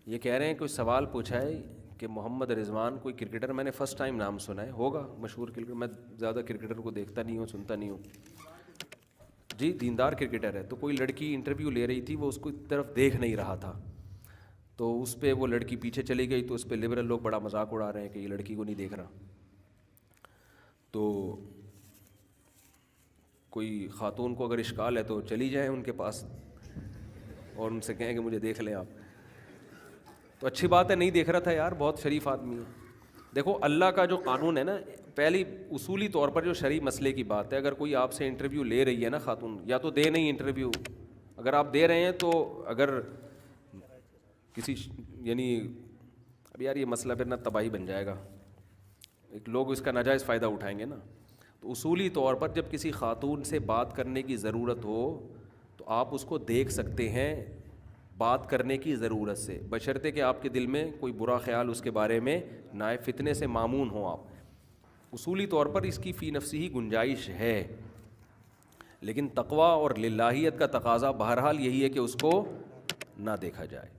یہ کہہ رہے ہیں کوئی سوال پوچھا ہے کہ محمد رضوان کوئی کرکٹر، میں نے فرسٹ ٹائم نام سنا ہے، ہوگا مشہور کرکٹر، میں زیادہ کرکٹر کو دیکھتا نہیں ہوں، سنتا نہیں ہوں جی، دیندار کرکٹر ہے۔ تو کوئی لڑکی انٹرویو لے رہی تھی، وہ اس کو طرف دیکھ نہیں رہا تھا، تو اس پہ وہ لڑکی پیچھے چلی گئی، تو اس پہ لبرل لوگ بڑا مذاق اڑا رہے ہیں کہ یہ لڑکی کو نہیں دیکھ رہا۔ تو کوئی خاتون کو اگر اشکال ہے تو چلی جائیں ان کے پاس اور ان سے کہیں کہ مجھے دیکھ لیں آپ۔ تو اچھی بات ہے، نہیں دیکھ رہا تھا یار، بہت شریف آدمی ہے۔ دیکھو اللہ کا جو قانون ہے نا، پہلی اصولی طور پر جو شرعی مسئلے کی بات ہے، اگر کوئی آپ سے انٹرویو لے رہی ہے نا خاتون، یا تو دے نہیں انٹرویو، اگر آپ دے رہے ہیں تو اگر کسی یعنی اب یار یہ مسئلہ پھر نہ تباہی بن جائے گا، ایک لوگ اس کا ناجائز فائدہ اٹھائیں گے نا۔ تو اصولی طور پر جب کسی خاتون سے بات کرنے کی ضرورت ہو تو آپ اس کو دیکھ سکتے ہیں بات کرنے کی ضرورت سے، بشرطے کہ آپ کے دل میں کوئی برا خیال اس کے بارے میں نہ آئے، فتنے سے مامون ہوں آپ۔ اصولی طور پر اس کی فی نفسی ہی گنجائش ہے، لیکن تقویٰ اور للہیت کا تقاضا بہرحال یہی ہے کہ اس کو نہ دیکھا جائے۔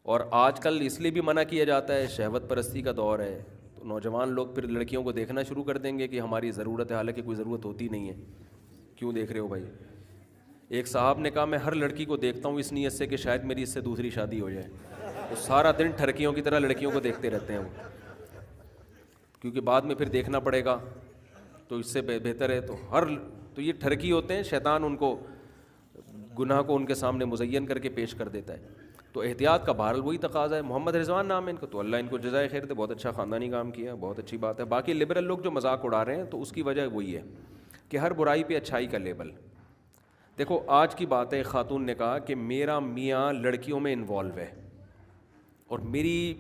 اور آج کل اس لیے بھی منع کیا جاتا ہے، شہوت پرستی کا دور ہے، تو نوجوان لوگ پھر لڑکیوں کو دیکھنا شروع کر دیں گے کہ ہماری ضرورت ہے، حالانکہ کوئی ضرورت ہوتی نہیں ہے، کیوں دیکھ رہے ہو بھائی؟ ایک صاحب نے کہا میں ہر لڑکی کو دیکھتا ہوں اس نیت سے کہ شاید میری اس سے دوسری شادی ہو جائے، تو سارا دن ٹھرکیوں کی طرح لڑکیوں کو دیکھتے رہتے ہیں وہ، کیونکہ بعد میں پھر دیکھنا پڑے گا، تو اس سے بہتر ہے تو یہ ٹھرکی ہوتے ہیں، شیطان ان کو گناہ کو ان کے سامنے مزین کر کے پیش کر دیتا ہے۔ تو احتیاط کا بہرحال وہی تقاضا ہے۔ محمد رضوان نام ہے ان کا، تو اللہ ان کو جزائے خیر دے، بہت اچھا خاندانی کام کیا، بہت اچھی بات ہے۔ باقی لبرل لوگ جو مذاق اڑا رہے ہیں تو اس کی وجہ وہی ہے کہ ہر برائی پہ اچھائی کا لیبل۔ دیکھو آج کی بات ہے، خاتون نے کہا کہ میرا میاں لڑکیوں میں انوالو ہے اور میری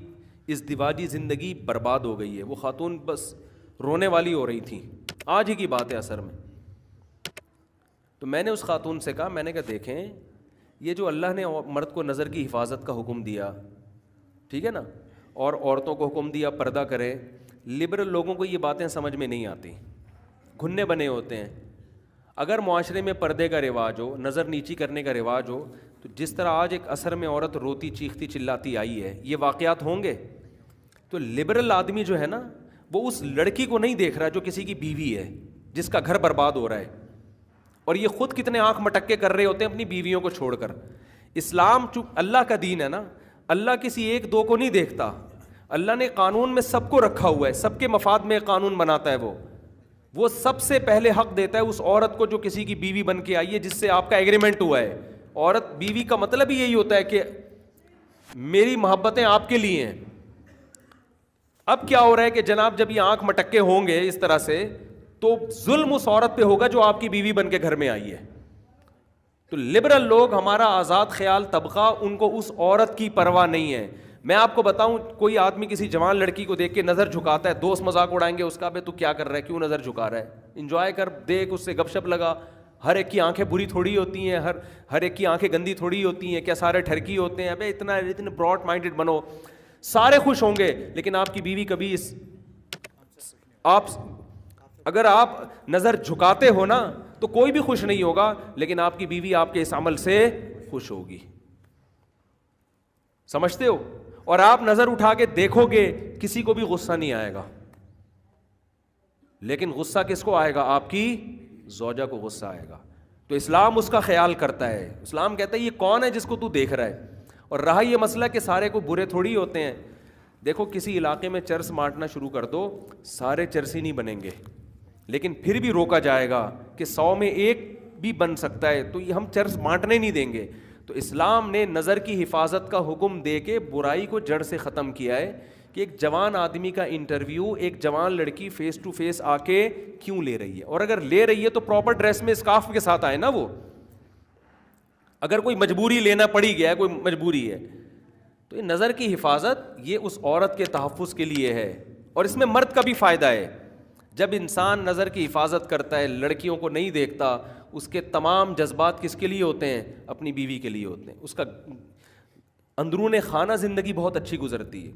ازدواجی زندگی برباد ہو گئی ہے۔ وہ خاتون بس رونے والی ہو رہی تھی، آج ہی کی بات ہے اثر میں۔ تو میں نے اس خاتون سے کہا، میں نے کہا دیکھیں یہ جو اللہ نے مرد کو نظر کی حفاظت کا حکم دیا، ٹھیک ہے نا، اور عورتوں کو حکم دیا پردہ کرے، لبرل لوگوں کو یہ باتیں سمجھ میں نہیں آتی، گھنے بنے ہوتے ہیں۔ اگر معاشرے میں پردے کا رواج ہو، نظر نیچی کرنے کا رواج ہو، تو جس طرح آج ایک عصر میں عورت روتی چیختی چلاتی آئی ہے، یہ واقعات ہوں گے۔ تو لبرل آدمی جو ہے نا، وہ اس لڑکی کو نہیں دیکھ رہا جو کسی کی بیوی ہے، جس کا گھر برباد ہو رہا ہے، اور یہ خود کتنے آنکھ مٹک کے کر رہے ہوتے ہیں اپنی بیویوں کو چھوڑ کر۔ اسلام اللہ کا دین ہے نا، اللہ کسی ایک دو کو نہیں دیکھتا، اللہ نے قانون میں سب کو رکھا ہوا ہے، سب کے مفاد میں قانون بناتا ہے۔ وہ سب سے پہلے حق دیتا ہے اس عورت کو جو کسی کی بیوی بن کے آئی ہے، جس سے آپ کا ایگریمنٹ ہوا ہے۔ عورت بیوی کا مطلب ہی یہی ہوتا ہے کہ میری محبتیں آپ کے لیے ہیں۔ اب کیا ہو رہا ہے کہ جناب جب یہ آنکھ مٹکے ہوں گے اس طرح سے، تو ظلم اس عورت پہ ہوگا جو آپ کی بیوی بن کے گھر میں آئی ہے۔ تو لبرل لوگ، ہمارا آزاد خیال طبقہ، ان کو اس عورت کی پرواہ نہیں ہے۔ میں آپ کو بتاؤں، کوئی آدمی کسی جوان لڑکی کو دیکھ کے نظر جھکاتا ہے، دوست مذاق اڑائیں گے اس کا، بے تو کیا کر رہا ہے، کیوں نظر جھکا رہا ہے، انجوائے کر، دیکھ، اس سے گپ شپ لگا۔ ہر ایک کی آنکھیں بری تھوڑی ہوتی ہیں، ہر ایک کی آنکھیں گندی تھوڑی ہوتی ہیں، کیا سارے ٹھرکی ہوتے ہیں؟ ابے اتنے براڈ مائنڈڈ بنو، سارے خوش ہوں گے، لیکن آپ کی بیوی کبھی اگر آپ نظر جھکاتے ہو نا تو کوئی بھی خوش نہیں ہوگا، لیکن آپ کی بیوی آپ کے اس عمل سے خوش ہوگی، سمجھتے ہو؟ اور آپ نظر اٹھا کے دیکھو گے، کسی کو بھی غصہ نہیں آئے گا، لیکن غصہ کس کو آئے گا؟ آپ کی زوجہ کو غصہ آئے گا۔ تو اسلام اس کا خیال کرتا ہے، اسلام کہتا ہے یہ کون ہے جس کو تو دیکھ رہا ہے۔ اور رہا یہ مسئلہ کہ سارے کو برے تھوڑی ہوتے ہیں، دیکھو کسی علاقے میں چرس بانٹنا شروع کر دو، سارے چرسی نہیں بنیں گے، لیکن پھر بھی روکا جائے گا کہ 100 میں ایک بھی بن سکتا ہے، تو یہ ہم چرس بانٹنے نہیں دیں گے۔ تو اسلام نے نظر کی حفاظت کا حکم دے کے برائی کو جڑ سے ختم کیا ہے کہ ایک جوان آدمی کا انٹرویو ایک جوان لڑکی فیس ٹو فیس آ کے کیوں لے رہی ہے، اور اگر لے رہی ہے تو پراپر ڈریس میں، اسکارف کے ساتھ آئے نا وہ۔ اگر کوئی مجبوری لینا پڑی گیا ہے، کوئی مجبوری ہے، تو یہ نظر کی حفاظت یہ اس عورت کے تحفظ کے لیے ہے، اور اس میں مرد کا بھی فائدہ ہے۔ جب انسان نظر کی حفاظت کرتا ہے، لڑکیوں کو نہیں دیکھتا، اس کے تمام جذبات کس کے لیے ہوتے ہیں؟ اپنی بیوی کے لیے ہوتے ہیں، اس کا اندرون خانہ زندگی بہت اچھی گزرتی ہے۔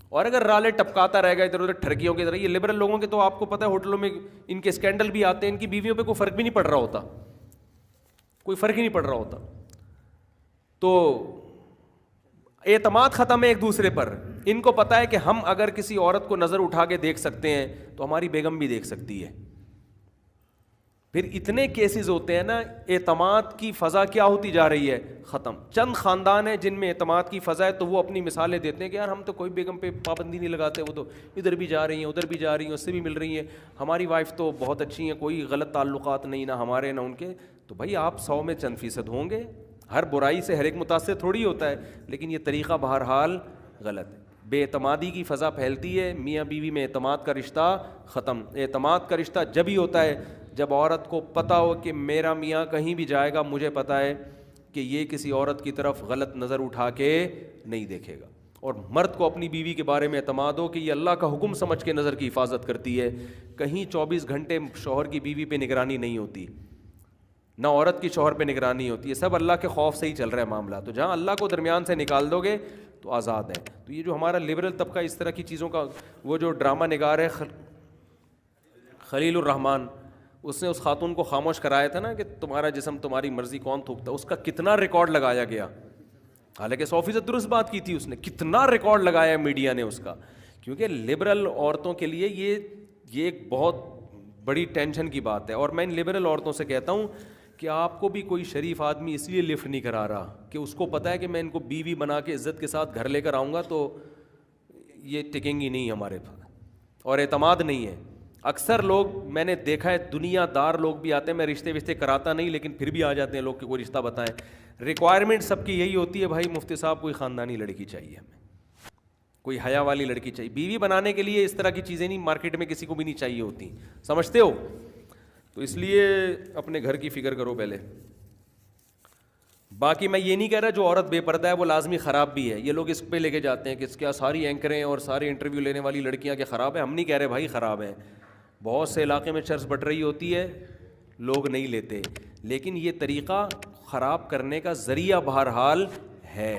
اور اگر رالے ٹپکاتا رہے گا ادھر ادھر ٹھرکیوں کی طرح، یہ لبرل لوگوں کے تو آپ کو پتہ ہے ہوٹلوں میں ان کے اسکینڈل بھی آتے ہیں، ان کی بیویوں پہ کوئی فرق بھی نہیں پڑ رہا ہوتا، کوئی فرق ہی نہیں پڑ رہا ہوتا۔ تو اعتماد ختم ہے ایک دوسرے پر. ان کو پتہ ہے کہ ہم اگر کسی عورت کو نظر اٹھا کے دیکھ سکتے ہیں تو ہماری بیگم بھی دیکھ سکتی ہے. پھر اتنے کیسز ہوتے ہیں نا, اعتماد کی فضا کیا ہوتی جا رہی ہے, ختم. چند خاندان ہیں جن میں اعتماد کی فضا ہے, تو وہ اپنی مثالیں دیتے ہیں کہ یار ہم تو کوئی بیگم پہ پابندی نہیں لگاتے, وہ تو ادھر بھی جا رہی ہیں ادھر بھی جا رہی ہیں, اس سے بھی مل رہی ہیں, ہماری وائف تو بہت اچھی ہیں, کوئی غلط تعلقات نہیں, نہ ہمارے نہ ان کے. تو بھائی آپ 100 میں چند فیصد ہوں گے, ہر برائی سے ہر ایک متاثر تھوڑی ہوتا ہے, لیکن یہ طریقہ بہرحال غلط ہے. بے اعتمادی کی فضا پھیلتی ہے, میاں بیوی میں اعتماد کا رشتہ ختم. اعتماد کا رشتہ جب ہی ہوتا ہے جب عورت کو پتہ ہو کہ میرا میاں کہیں بھی جائے گا, مجھے پتہ ہے کہ یہ کسی عورت کی طرف غلط نظر اٹھا کے نہیں دیکھے گا. اور مرد کو اپنی بیوی کے بارے میں اعتماد ہو کہ یہ اللہ کا حکم سمجھ کے نظر کی حفاظت کرتی ہے. کہیں 24 گھنٹے شوہر کی بیوی پہ نگرانی نہیں ہوتی, نہ عورت کی شوہر پہ نگرانی ہوتی ہے, سب اللہ کے خوف سے ہی چل رہا ہے معاملہ. تو جہاں اللہ کو درمیان سے نکال دو گے تو آزاد ہے. تو یہ جو ہمارا لبرل طبقہ اس طرح کی چیزوں کا, وہ جو ڈرامہ نگار ہے خلیل الرحمان, اس نے اس خاتون کو خاموش کرایا تھا نا کہ تمہارا جسم تمہاری مرضی کون تھوکتا, اس کا کتنا ریکارڈ لگایا گیا, حالانکہ 100% درست بات کی تھی اس نے, کتنا ریکارڈ لگایا میڈیا نے اس کا. کیونکہ لبرل عورتوں کے لیے یہ ایک بہت بڑی ٹینشن کی بات ہے. اور میں ان لبرل عورتوں سے کہتا ہوں کہ آپ کو بھی کوئی شریف آدمی اس لیے لفٹ نہیں کرا رہا کہ اس کو پتہ ہے کہ میں ان کو بیوی بنا کے عزت کے ساتھ گھر لے کر آؤں گا تو یہ ٹکیں گی نہیں ہمارے پاس, اور اعتماد نہیں ہے. اکثر لوگ میں نے دیکھا ہے, دنیا دار لوگ بھی آتے ہیں, میں رشتے کراتا نہیں لیکن پھر بھی آ جاتے ہیں لوگ کہ کوئی رشتہ بتائیں. ریکوائرمنٹ سب کی یہی ہوتی ہے, بھائی مفتی صاحب کوئی خاندانی لڑکی چاہیے ہمیں, کوئی حیا والی لڑکی چاہیے. بیوی بنانے کے لیے اس طرح کی چیزیں نہیں, مارکیٹ میں کسی کو بھی نہیں چاہیے ہوتی, سمجھتے ہو. تو اس لیے اپنے گھر کی فکر کرو پہلے. باقی میں یہ نہیں کہہ رہا جو عورت بے پردہ ہے وہ لازمی خراب بھی ہے, یہ لوگ اس پہ لے کے جاتے ہیں کہ اس کیا ساری اینکریں اور سارے انٹرویو لینے والی لڑکیاں کیا خراب ہیں. ہم نہیں کہہ رہے بھائی خراب ہیں, بہت سے علاقے میں چرس بٹ رہی ہوتی ہے, لوگ نہیں لیتے, لیکن یہ طریقہ خراب کرنے کا ذریعہ بہرحال ہے.